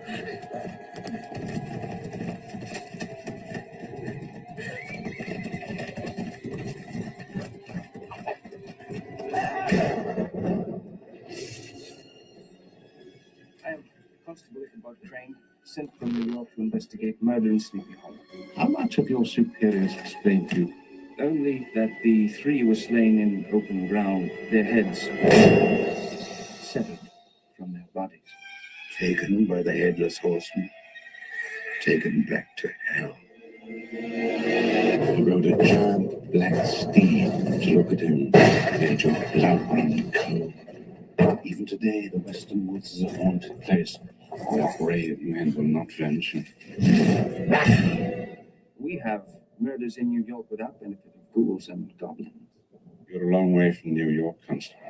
am Constable Ichabod Crane, sent from New York to investigate murder in Sleepy Hollow. How much have your superiors explained to you? Only that the three were slain in open ground, their heads severed from their bodies. Taken by the headless horseman. Taken back to hell. He rode a giant black steed. Look at him, made your blood run cold. Even today, the western woods is a haunted place where brave men will not venture. We have murders in New York without benefit of ghouls and goblins. You're a long way from New York, Constable.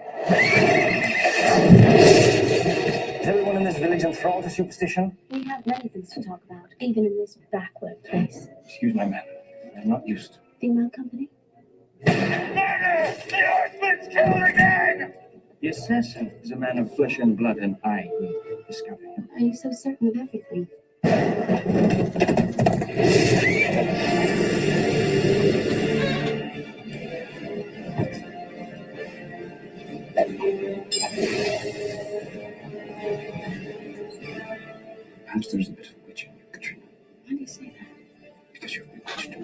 Is everyone in this village enthralled to superstition? We have many things to talk about, even in this backward place. Excuse my man. I'm not used to. Female company? Murder! The Horseman's killed again! The assassin is a man of flesh and blood, and I will discover him. Are you so certain of everything? Perhaps there's a bit of witching, Katrina. Why do you say that? Because you've been witched.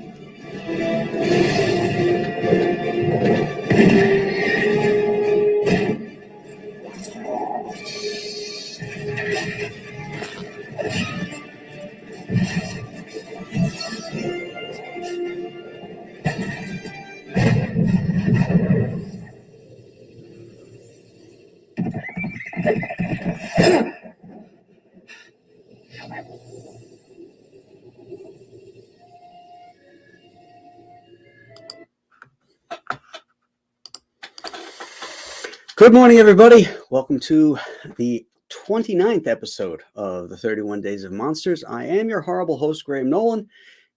Good morning, everybody. Welcome to the 29th episode of the 31 Days of Monsters. I am your horrible host, Graham Nolan.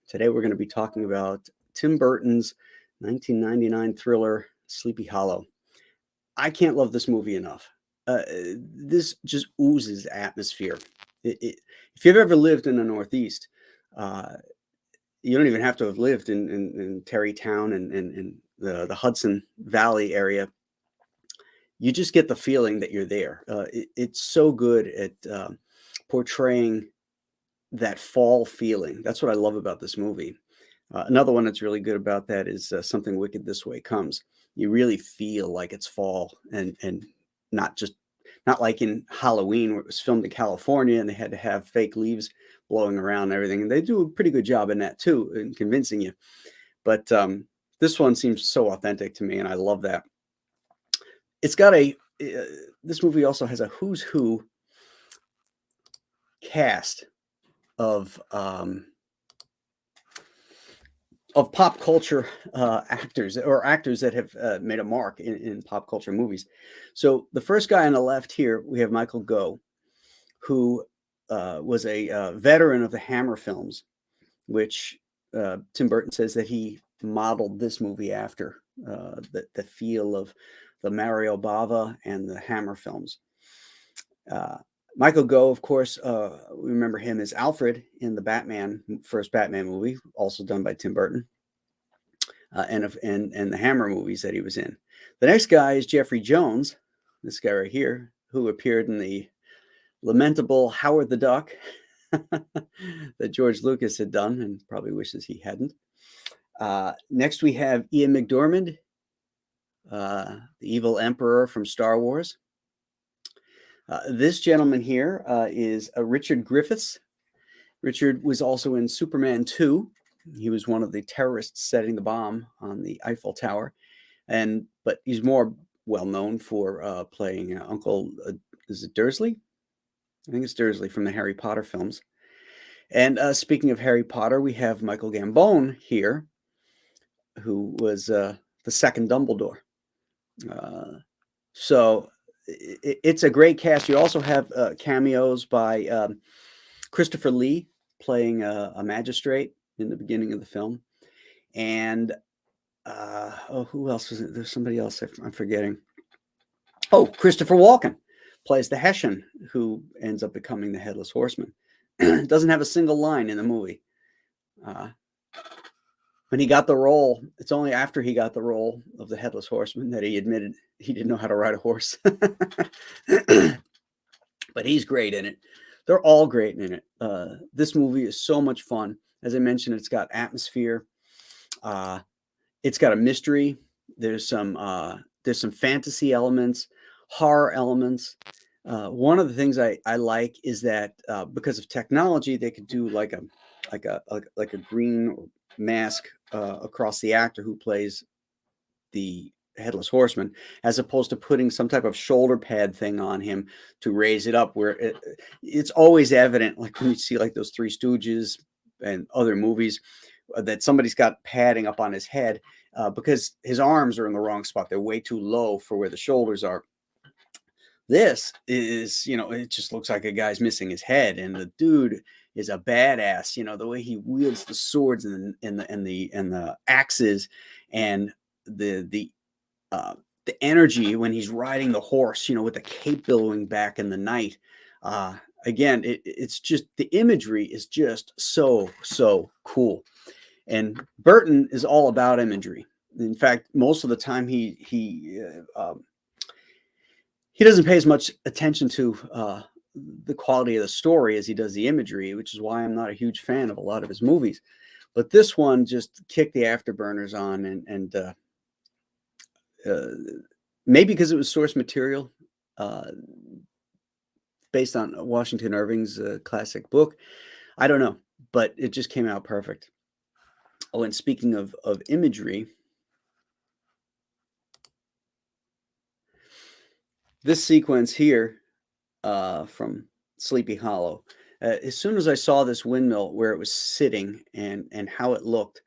Today, we're going to be talking about Tim Burton's 1999 thriller, Sleepy Hollow. I can't love this movie enough. This just oozes atmosphere. If you've ever lived in the Northeast, you don't even have to have lived in Terrytown and in the Hudson Valley area. You just get the feeling that you're there. It's so good at portraying that fall feeling. That's what I love about this movie. Another one that's really good about that is Something Wicked This Way Comes. You really feel like it's fall and not like in Halloween where it was filmed in California and they had to have fake leaves blowing around and everything. And they do a pretty good job in that too, in convincing you. But this one seems so authentic to me, and I love that. It's got this movie also has a who's who cast of pop culture actors or actors that have made a mark in pop culture movies. So the first guy on the left here, we have Michael Gough, who was a veteran of the Hammer films, which Tim Burton says that he modeled this movie after, the feel of the Mario Bava and the Hammer films. Michael Gough, of course, we remember him as Alfred in the first Batman movie, also done by Tim Burton, and the Hammer movies that he was in. The next guy is Jeffrey Jones, this guy right here, who appeared in the lamentable Howard the Duck that George Lucas had done and probably wishes he hadn't. Next, we have Ian McDiarmid, the evil emperor from Star Wars. This gentleman here is Richard Griffiths. Richard was also in Superman 2. He was one of the terrorists setting the bomb on the Eiffel Tower, but he's more well known for playing Uncle. Is it Dursley? I think it's Dursley from the Harry Potter films. And speaking of Harry Potter, we have Michael Gambon here, who was the second Dumbledore. So it's a great cast. You also have cameos by Christopher Lee playing a magistrate in the beginning of the film. And who else was it? There's somebody else I'm forgetting. Oh, Christopher Walken plays the Hessian who ends up becoming the Headless Horseman. doesn't have a single line in the movie. When he got the role, it's only after he got the role of the Headless Horseman that he admitted he didn't know how to ride a horse. But he's great in it. They're all great in it. This movie is so much fun. As I mentioned, it's got atmosphere. It's got a mystery. There's some fantasy elements, horror elements. One of the things I like is that because of technology, they could do like a green mask across the actor who plays the Headless Horseman, as opposed to putting some type of shoulder pad thing on him to raise it up, where it's always evident, like when you see like those Three Stooges and other movies, that somebody's got padding up on his head because his arms are in the wrong spot. They're way too low for where the shoulders are. This is, it just looks like a guy's missing his head, and the dude is a badass. The way he wields the swords and the axes, and the energy when he's riding the horse, with the cape billowing back in the night. Again, it's just, the imagery is just so cool. And Burton is all about imagery. In fact, most of the time he doesn't pay as much attention to the quality of the story as he does the imagery, which is why I'm not a huge fan of a lot of his movies. But this one just kicked the afterburners on, and maybe because it was source material based on Washington Irving's classic book. I don't know, but it just came out perfect. Oh, and speaking of imagery, this sequence here from Sleepy Hollow, as soon as I saw this windmill where it was sitting and how it looked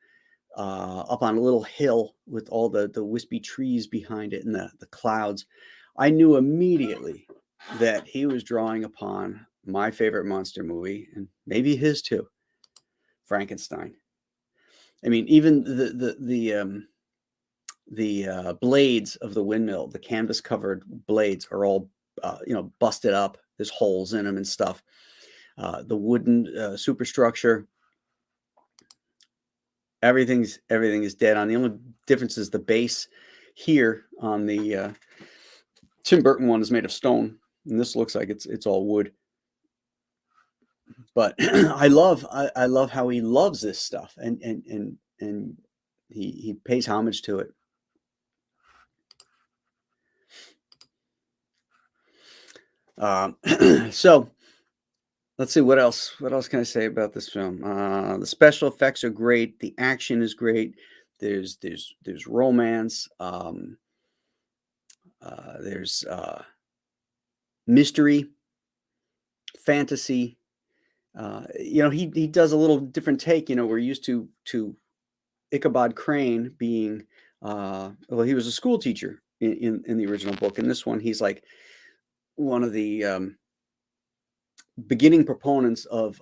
up on a little hill with all the wispy trees behind it and the clouds, I knew immediately that he was drawing upon my favorite monster movie, and maybe his too, Frankenstein. I mean, even the blades of the windmill, the canvas covered blades, are all busted up. There's holes in them and stuff. The wooden superstructure, everything is dead on. The only difference is the base here on the Tim Burton one is made of stone, and this looks like it's all wood. But I love how he loves this stuff, and he pays homage to it. So let's see, what else can I say about this film? The special effects are great. The action is great. There's romance. There's mystery, fantasy. He does a little different take. We're used to Ichabod Crane being he was a school teacher in the original book. In this one, he's like one of the beginning proponents of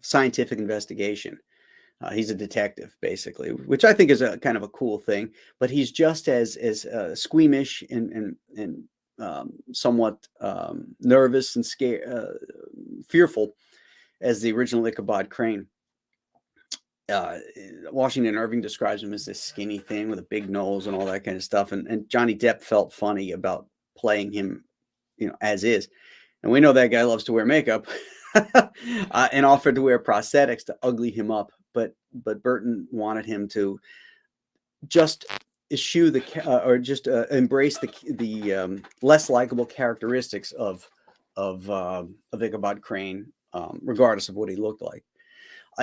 scientific investigation. He's a detective, basically, which I think is a kind of a cool thing. But he's just as squeamish and somewhat nervous and scared, fearful as the original Ichabod Crane. Washington Irving describes him as this skinny thing with a big nose and all that kind of stuff. And Johnny Depp felt funny about playing him, as is. And we know that guy loves to wear makeup and offered to wear prosthetics to ugly him up. But Burton wanted him to just eschew embrace the less likable characteristics of Ichabod Crane, regardless of what he looked like.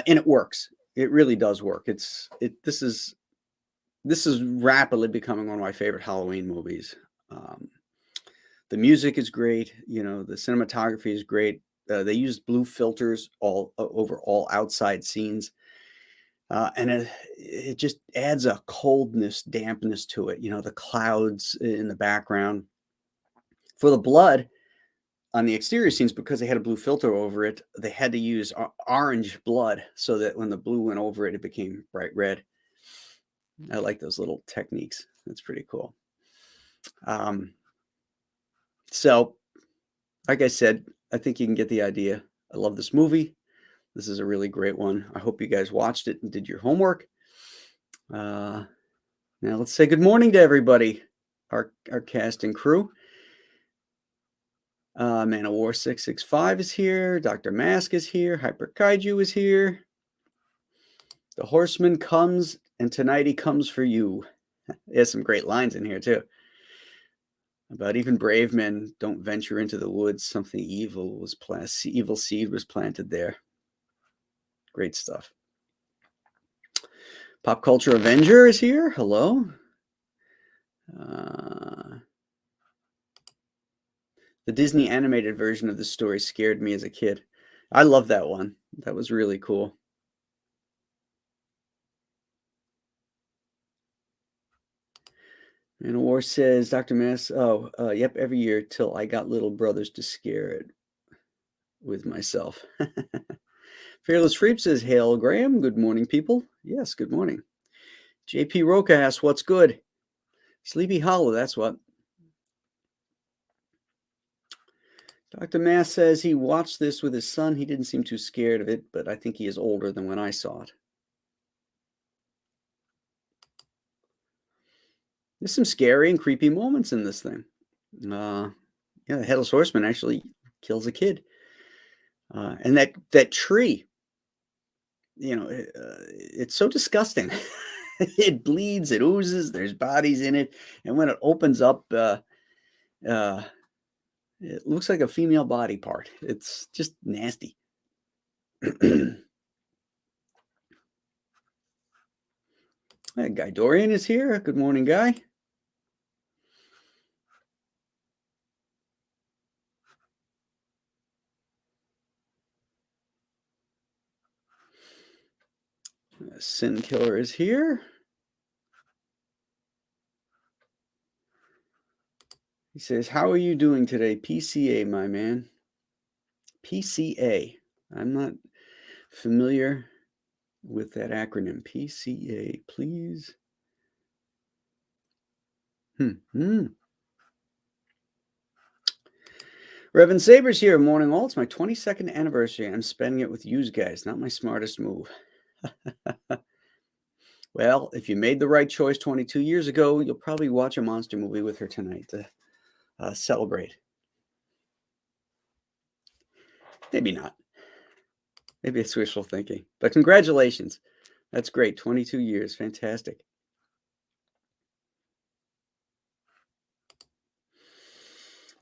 And it works. It really does work. This is rapidly becoming one of my favorite Halloween movies. The music is great. The cinematography is great. They used blue filters all over all outside scenes. And it just adds a coldness, dampness to it. The clouds in the background. For the blood on the exterior scenes, because they had a blue filter over it, they had to use orange blood so that when the blue went over it, it became bright red. I like those little techniques. That's pretty cool. So like I said, I think you can get the idea. I love this movie. This is a really great one. I hope you guys watched it and did your homework. Now let's say good morning to everybody, our cast and crew. Man of War 665 is here. Dr. Mask is here. Hyper Kaiju is here. The Horseman comes, and tonight he comes for you. There's some great lines in here, too. About even brave men don't venture into the woods. Something evil seed was planted there. Great stuff. Pop Culture Avenger is here. Hello. The Disney animated version of the story scared me as a kid. I love that one. That was really cool. Man of War says, Dr. Mass, yep, every year till I got little brothers to scare it with myself. Fearless Freep says, hail, Graham. Good morning, people. Yes, good morning. JP Roca asks, what's good? Sleepy Hollow, that's what. Dr. Mass says he watched this with his son. He didn't seem too scared of it, but I think he is older than when I saw it. There's some scary and creepy moments in this thing. The Headless Horseman actually kills a kid. And that tree, it's so disgusting. It bleeds, it oozes, there's bodies in it. And when it opens up, it looks like a female body part. It's just nasty. Guy Dorian is here. Good morning, Guy. Sin Killer is here. He says, how are you doing today? PCA, my man. PCA. I'm not familiar with that acronym. PCA, please. Reverend Saber's here. Morning all. It's my 22nd anniversary. I'm spending it with you guys. Not my smartest move. Well, if you made the right choice 22 years ago, you'll probably watch a monster movie with her tonight to celebrate. Maybe not. Maybe it's wishful thinking. But congratulations. That's great. 22 years. Fantastic.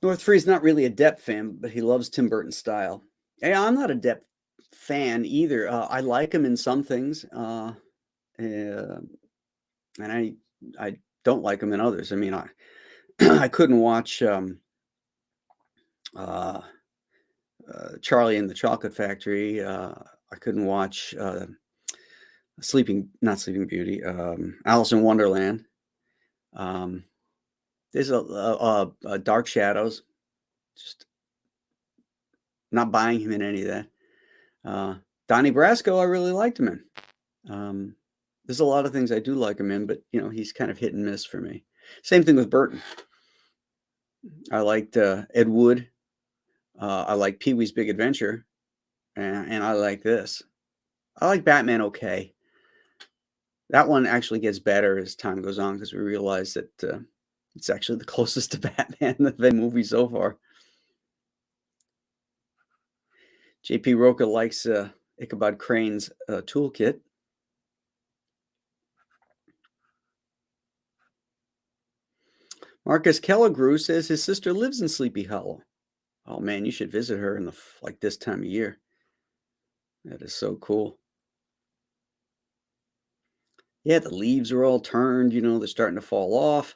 North Free's not really a Depp fan, but he loves Tim Burton's style. Yeah, I'm not a Depp fan either. I like him in some things. And I don't like him in others. I mean, I couldn't watch Charlie and the Chocolate Factory. I couldn't watch not Sleeping Beauty. Alice in Wonderland. There's a Dark Shadows. Just not buying him in any of that. Donnie Brasco, I really liked him in. There's a lot of things I do like him in, but he's kind of hit and miss for me. Same thing with Burton. I liked Ed Wood. I like Pee-wee's Big Adventure, and I like this. I like Batman okay. That one actually gets better as time goes on because we realize that it's actually the closest to Batman in the movie so far. JP Roca likes Ichabod Crane's toolkit. Marcus Kellegrew says his sister lives in Sleepy Hollow. Oh man, you should visit her in this time of year. That is so cool. Yeah, the leaves are all turned, they're starting to fall off.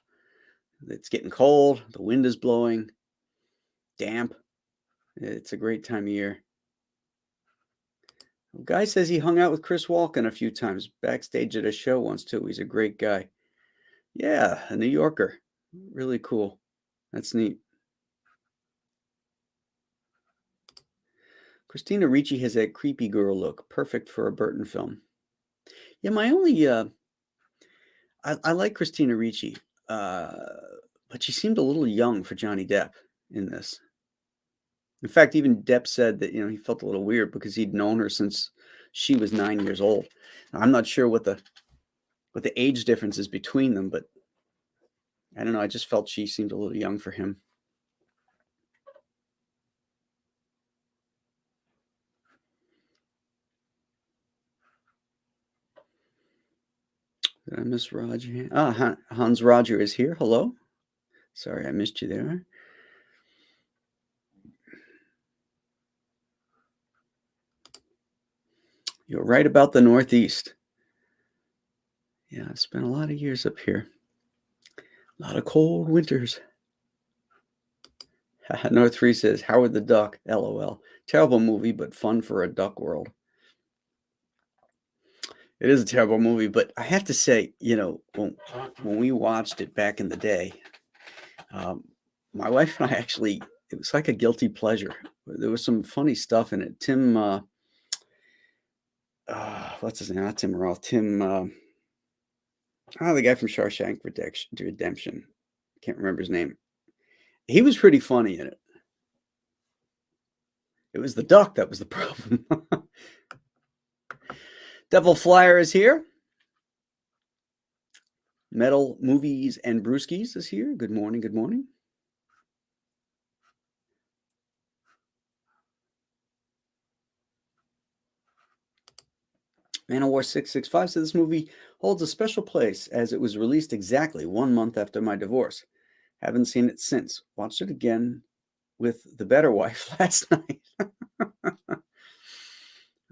It's getting cold. The wind is blowing. Damp. It's a great time of year. A guy says he hung out with Chris Walken a few times backstage at a show once too. He's a great guy. Yeah, a New Yorker. Really cool. That's neat. Christina Ricci has that creepy girl look. Perfect for a Burton film. Yeah, my only... I like Christina Ricci, but she seemed a little young for Johnny Depp in this. In fact, even Depp said that, he felt a little weird because he'd known her since she was 9 years old. I'm not sure what the age difference is between them, but I don't know. I just felt she seemed a little young for him. Did I miss Roger? Hans Roger is here. Hello. Sorry, I missed you there. You're right about the Northeast. Yeah, I spent a lot of years up here. A lot of cold winters. North 3 says, Howard the Duck, LOL. Terrible movie, but fun for a duck world. It is a terrible movie, but I have to say, when we watched it back in the day, my wife and I actually, it was like a guilty pleasure. There was some funny stuff in it. Tim, what's his name? Not Tim Roth. Tim, the guy from Shawshank Redemption. Can't remember his name. He was pretty funny in it. It was the duck that was the problem. Devil Flyer is here. Metal Movies and Brewskis is here. Good morning. Good morning. Manowar 665 said this movie holds a special place as it was released exactly 1 month after my divorce. Haven't seen it since. Watched it again with the better wife last night.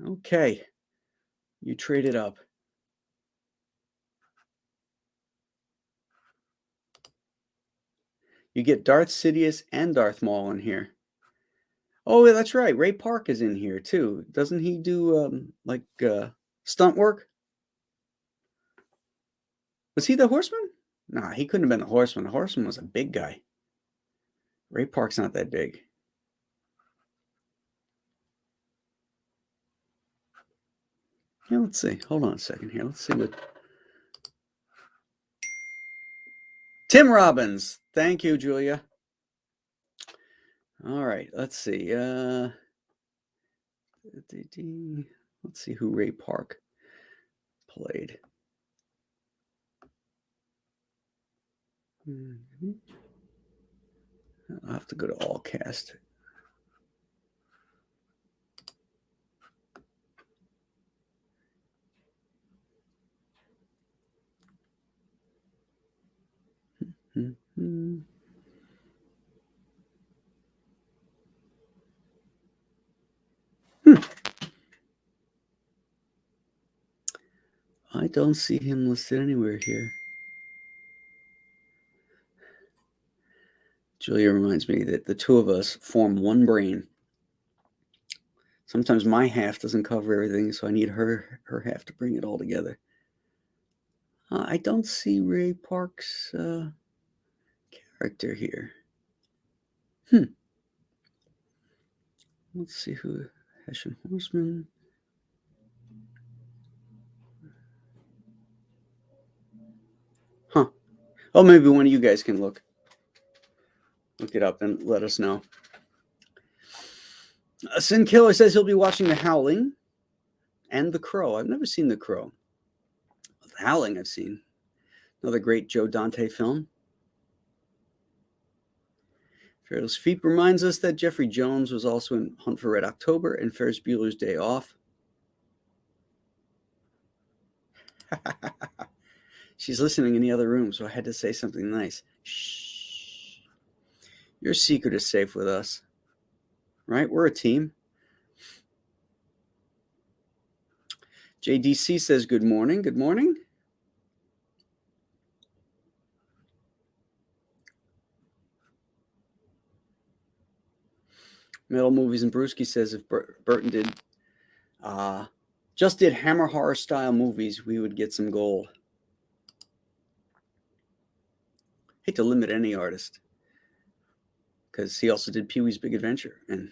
Okay. You traded up. You get Darth Sidious and Darth Maul in here. Oh, that's right. Ray Park is in here too. Doesn't he do stunt work? Was he the Horseman? Nah, he couldn't have been the Horseman. The Horseman was a big guy. Ray Park's not that big. Yeah, let's see. Hold on a second here. Let's see what... Tim Robbins. Thank you, Julia. All right, let's see. Let's see who Ray Park played. I'll have to go to all cast. I don't see him listed anywhere here. Julia reminds me that the two of us form one brain. Sometimes my half doesn't cover everything, so I need her half to bring it all together. I don't see Ray Park's character here. Let's see who... Hessian Horseman. Huh. Oh, maybe one of you guys can look it up and let us know. Sin Killer says he'll be watching The Howling and The Crow. I've never seen The Crow. The Howling I've seen. Another great Joe Dante film. Fearless Feet reminds us that Jeffrey Jones was also in Hunt for Red October and Ferris Bueller's Day Off. She's listening in the other room, so I had to say something nice. Shh. Your secret is safe with us. Right? We're a team. JDC says good morning. Good morning. Metal Movies and Brewski says if Burton just did Hammer horror style movies, we would get some gold. Hate to limit any artist because he also did Pee-wee's Big Adventure, and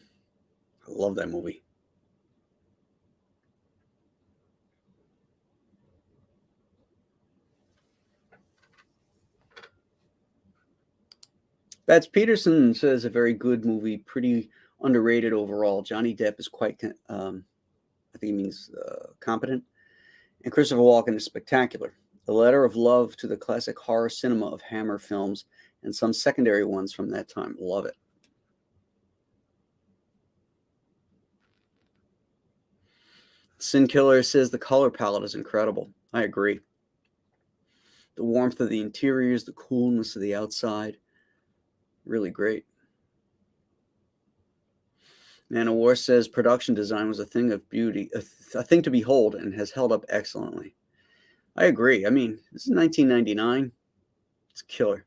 I love that movie. Bats Peterson says a very good movie, pretty underrated overall. Johnny Depp is quite, I think he means competent, and Christopher Walken is spectacular. A letter of love to the classic horror cinema of Hammer films and some secondary ones from that time. Love it. Sin Killer says the color palette is incredible. I agree. The warmth of the interiors, the coolness of the outside, really great. Nana War says production design was a thing of beauty, a thing to behold, and has held up excellently. I agree. I mean, this is 1999. It's killer.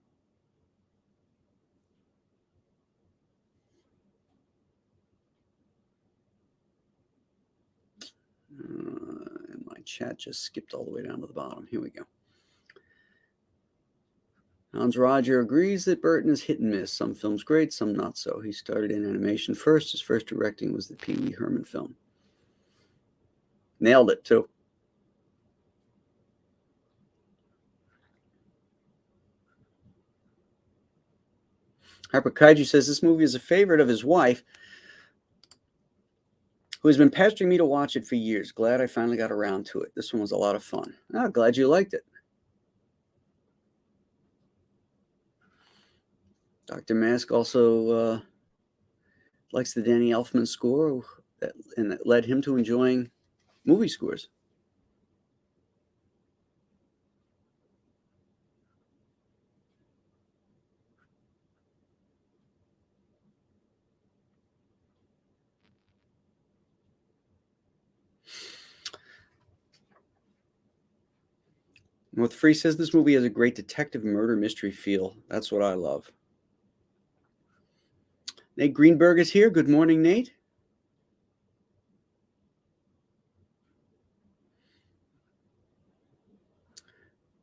And my chat just skipped all the way down to the bottom. Here we go. Hans Roger agrees that Burton is hit and miss. Some films great, some not so. He started in animation first. His first directing was the Pee Wee Herman film. Nailed it, too. Harper Kaiju says this movie is a favorite of his wife, who has been pestering me to watch it for years. Glad I finally got around to it. This one was a lot of fun. Oh, glad you liked it. Dr. Mask also likes the Danny Elfman score, and that led him to enjoying movie scores. North Free says this movie has a great detective murder mystery feel. That's what I love. Nate Greenberg is here. Good morning, Nate.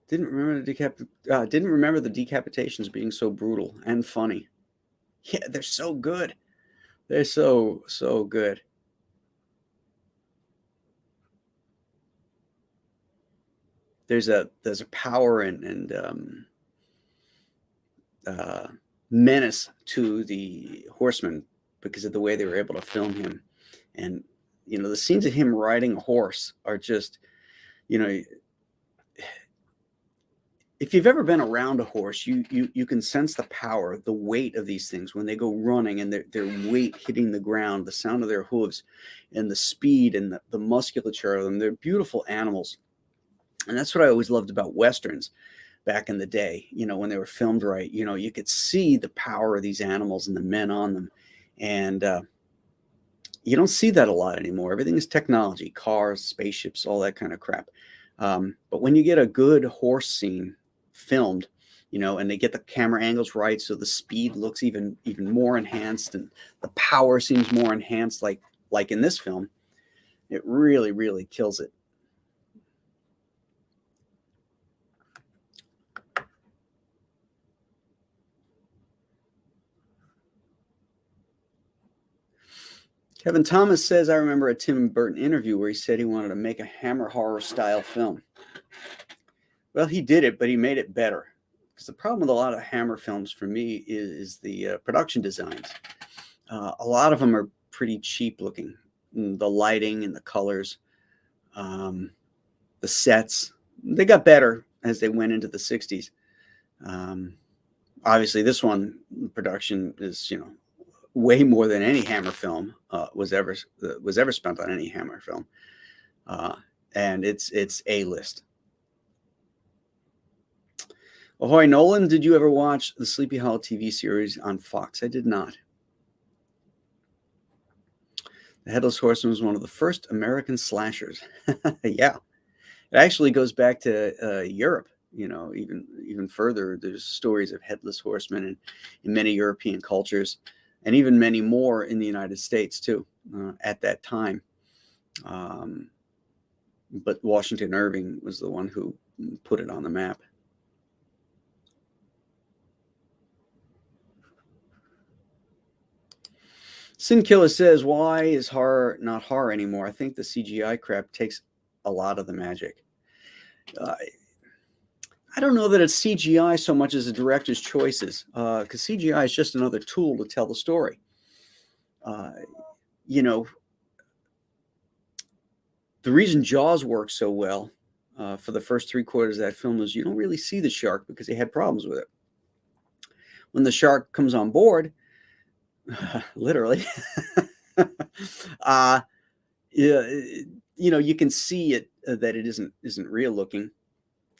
Didn't remember the decapitations being so brutal and funny. Yeah, they're so good. They're so good. There's a power and menace to the horseman because of the way they were able to film him. And, the scenes of him riding a horse are just, if you've ever been around a horse, you can sense the power, the weight of these things when they go running and their weight hitting the ground, the sound of their hooves and the speed and the musculature of them. They're beautiful animals. And that's what I always loved about Westerns back in the day, when they were filmed right. You could see the power of these animals and the men on them. And you don't see that a lot anymore. Everything is technology, cars, spaceships, all that kind of crap. But when you get a good horse scene filmed, and they get the camera angles right, so the speed looks even more enhanced and the power seems more enhanced, like in this film, it really, really kills it. Kevin Thomas says, I remember a Tim Burton interview where he said he wanted to make a Hammer horror style film. Well, he did it, but he made it better. Because the problem with a lot of Hammer films for me is the production designs. A lot of them are pretty cheap looking. The lighting and the colors, the sets, they got better as they went into the 60s. Obviously, this one, production is, way more than any Hammer film was ever spent on any Hammer film, and it's A-list. Ahoy Nolan, did you ever watch the Sleepy Hollow TV series on Fox? I did not. The Headless Horseman was one of the first American slashers. Yeah, it actually goes back to Europe. Even further. There's stories of Headless Horsemen in many European cultures, and even many more in the United States, too, at that time. But Washington Irving was the one who put it on the map. Sin Killer says, why is horror not horror anymore? I think the CGI crap takes a lot of the magic. I don't know that it's CGI so much as the director's choices, because CGI is just another tool to tell the story. You know, the reason Jaws works so well for the first 3/4 of that film is you don't really see the shark because they had problems with it. When the shark comes on board, literally, uh, yeah, you can see it that it isn't real looking.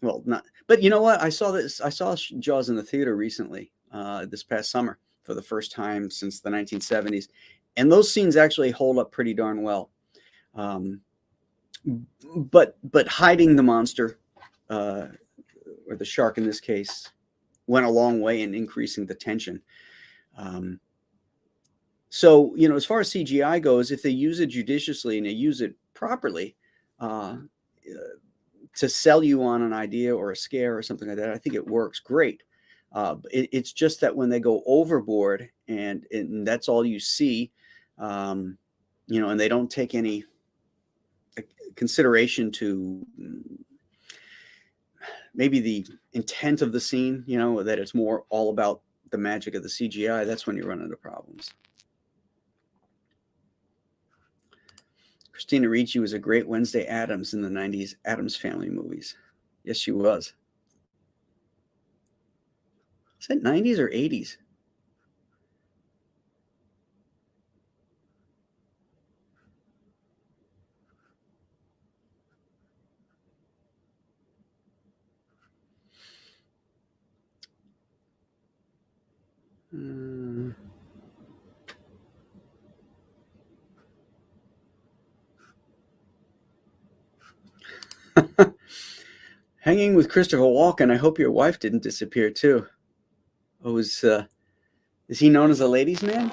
Well, not, but you know what? I saw this. I saw Jaws in the theater recently, this past summer for the first time since the 1970s, and those scenes actually hold up pretty darn well. Um, but hiding the monster, or the shark in this case, went a long way in increasing the tension. Um, so as far as CGI goes, if they use it judiciously and they use it properly, uh, to sell you on an idea or a scare or something like that, I think it works great. It's just that when they go overboard and that's all you see, and they don't take any consideration to maybe the intent of the scene, that it's more all about the magic of the CGI, that's when you run into problems. Christina Ricci was a great Wednesday Addams in the 90s Addams Family movies. Yes, she was. Is that 90s or 80s? Hanging with Christopher Walken. I hope your wife didn't disappear too. Oh, is he known as a ladies' man?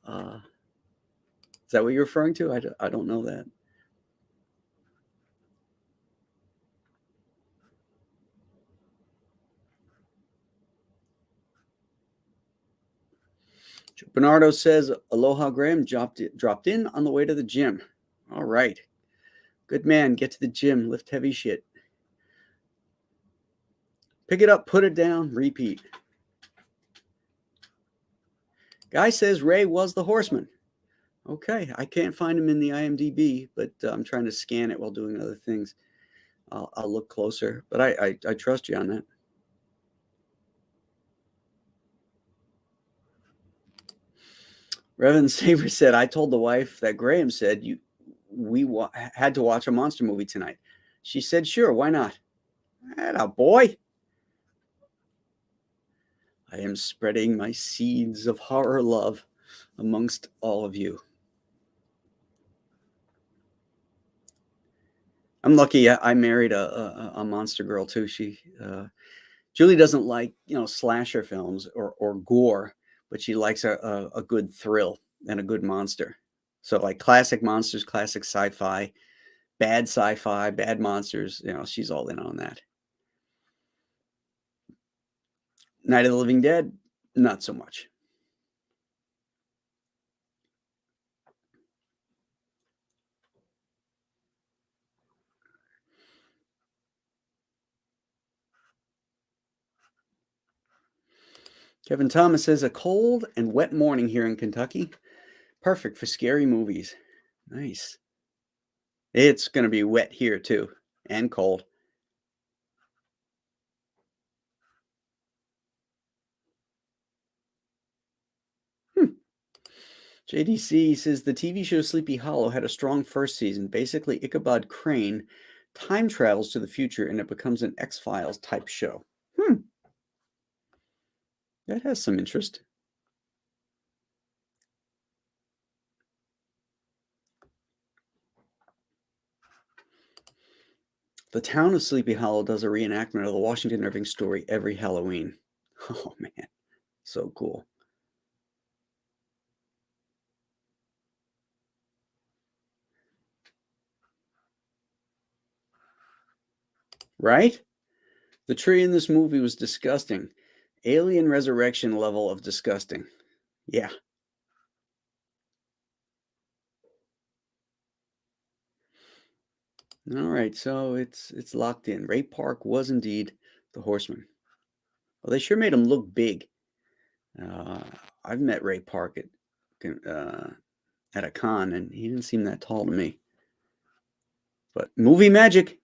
Is that what you're referring to? I don't know that. Bernardo says, Aloha Graham dropped in on the way to the gym. All right. Good man. Get to the gym. Lift heavy shit. Pick it up, put it down, repeat. Guy says Ray was the horseman. Okay. I can't find him in the IMDb, but I'm trying to scan it while doing other things. I'll look closer, but I trust you on that. Reverend Saber said, I told the wife that Graham said we had to watch a monster movie tonight. She said, sure, why not? Atta boy. I am spreading my seeds of horror love amongst all of you. I'm lucky I married a monster girl too. Julie doesn't like, slasher films or gore, but she likes a good thrill and a good monster. So like classic monsters, classic sci-fi, bad monsters, she's all in on that. Night of the Living Dead, not so much. Kevin Thomas says, a cold and wet morning here in Kentucky. Perfect for scary movies. Nice. It's going to be wet here too, and cold. JDC says the TV show Sleepy Hollow had a strong first season. Basically, Ichabod Crane time travels to the future and it becomes an X-Files type show. That has some interest. The town of Sleepy Hollow does a reenactment of the Washington Irving story every Halloween. Oh, man. So cool. Right? The tree in this movie was disgusting. Alien Resurrection level of disgusting. Yeah. All right, so it's locked in. Ray Park was indeed the Horseman. Well, they sure made him look big. I've met Ray Park at a con, and he didn't seem that tall to me. But movie magic.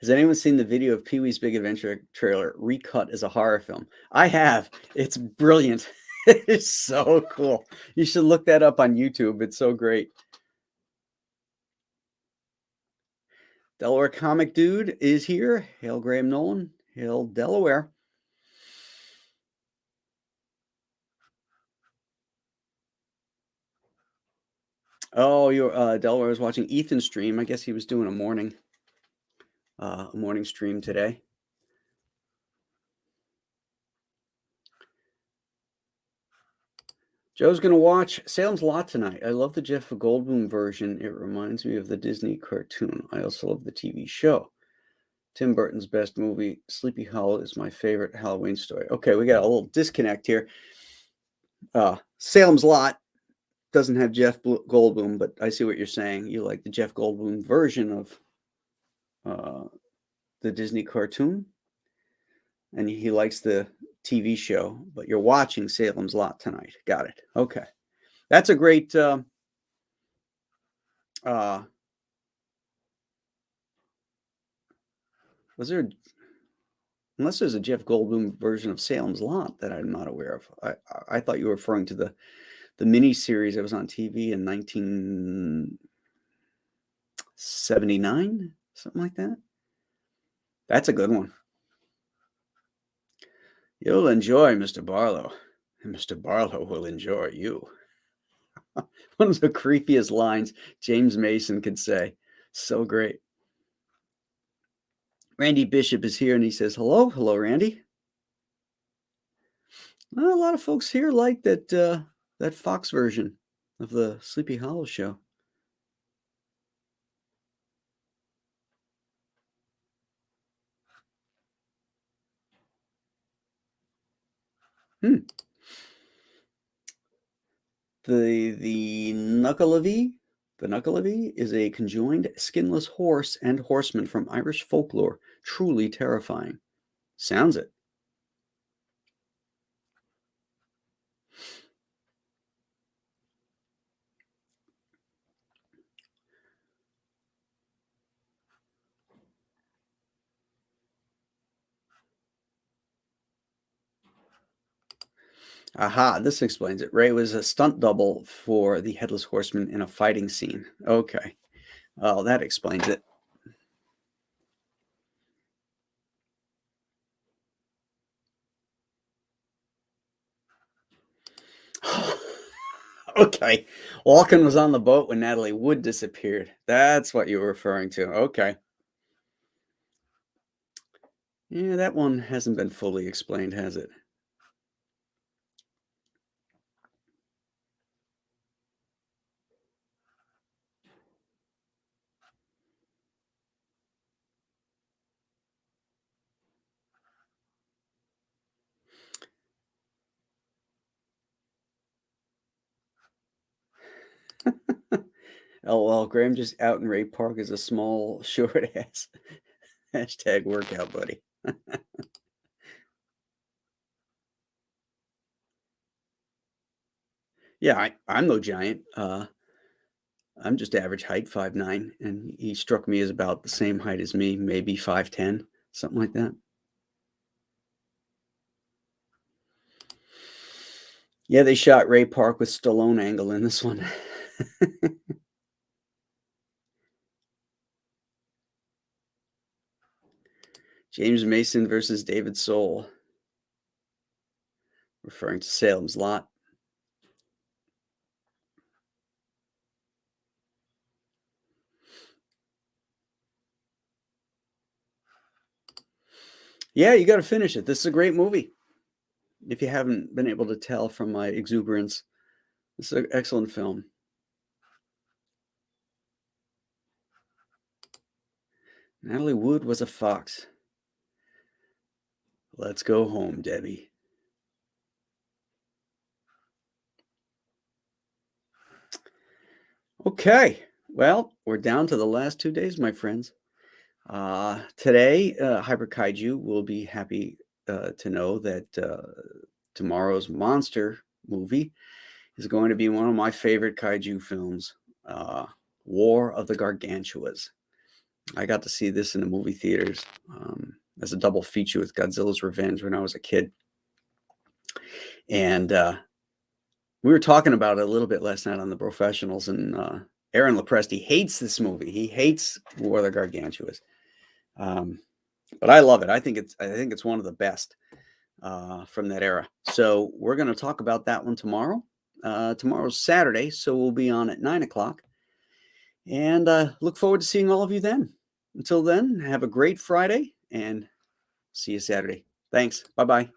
Has anyone seen the video of Pee-wee's Big Adventure trailer recut as a horror film? I have. It's brilliant. It's so cool. You should look that up on YouTube. It's so great. Delaware Comic Dude is here. Hail Graham Nolan. Hail Delaware. Oh, Delaware was watching Ethan's stream. I guess he was doing a morning stream today. Joe's going to watch Salem's Lot tonight. I love the Jeff Goldblum version. It reminds me of the Disney cartoon. I also love the TV show. Tim Burton's best movie, Sleepy Hollow, is my favorite Halloween story. Okay, we got a little disconnect here. Salem's Lot doesn't have Jeff Goldblum, but I see what you're saying. You like the Jeff Goldblum version of the Disney cartoon, and he likes the TV show, but you're watching Salem's Lot tonight. Got it. Okay. That's a great unless there's a Jeff Goldblum version of Salem's Lot that I'm not aware of. I thought you were referring to the mini series that was on TV in 1979, something like that. That's a good one. You'll enjoy Mr. Barlow, and Mr. Barlow will enjoy you. One of the creepiest lines James Mason could say. So great. Randy Bishop is here, and he says, hello. Hello, Randy. Well, a lot of folks here like that Fox version of the Sleepy Hollow show. The Knuckleavee is a conjoined skinless horse and horseman from Irish folklore. Truly terrifying. Sounds it. Aha, this explains it. Ray was a stunt double for the Headless Horseman in a fighting scene. Okay. Well, that explains it. Okay. Walken was on the boat when Natalie Wood disappeared. That's what you were referring to. Okay. Yeah, that one hasn't been fully explained, has it? LOL, Graham just out in Ray Park is a small, short ass. Hashtag workout buddy. Yeah, I'm no giant. I'm just average height, 5'9", and he struck me as about the same height as me, maybe 5'10", something like that. Yeah, they shot Ray Park with Stallone angle in this one. James Mason versus David Soul. Referring to Salem's Lot. Yeah, you got to finish it. This is a great movie. If you haven't been able to tell from my exuberance, this is an excellent film. Natalie Wood was a fox. Let's go home, Debbie. Okay. Well, we're down to the last 2 days, my friends. Today, Hyper Kaiju will be happy to know that tomorrow's monster movie is going to be one of my favorite kaiju films, War of the Gargantuas. I got to see this in the movie theaters as a double feature with Godzilla's Revenge when I was a kid. And we were talking about it a little bit last night on The Professionals, and Aaron Lopresti hates this movie. He hates War of the Gargantuas. But I love it. I think it's one of the best from that era. So we're going to talk about that one tomorrow. Tomorrow's Saturday, so we'll be on at 9:00. And look forward to seeing all of you then. Until then, have a great Friday and see you Saturday. Thanks. Bye-bye.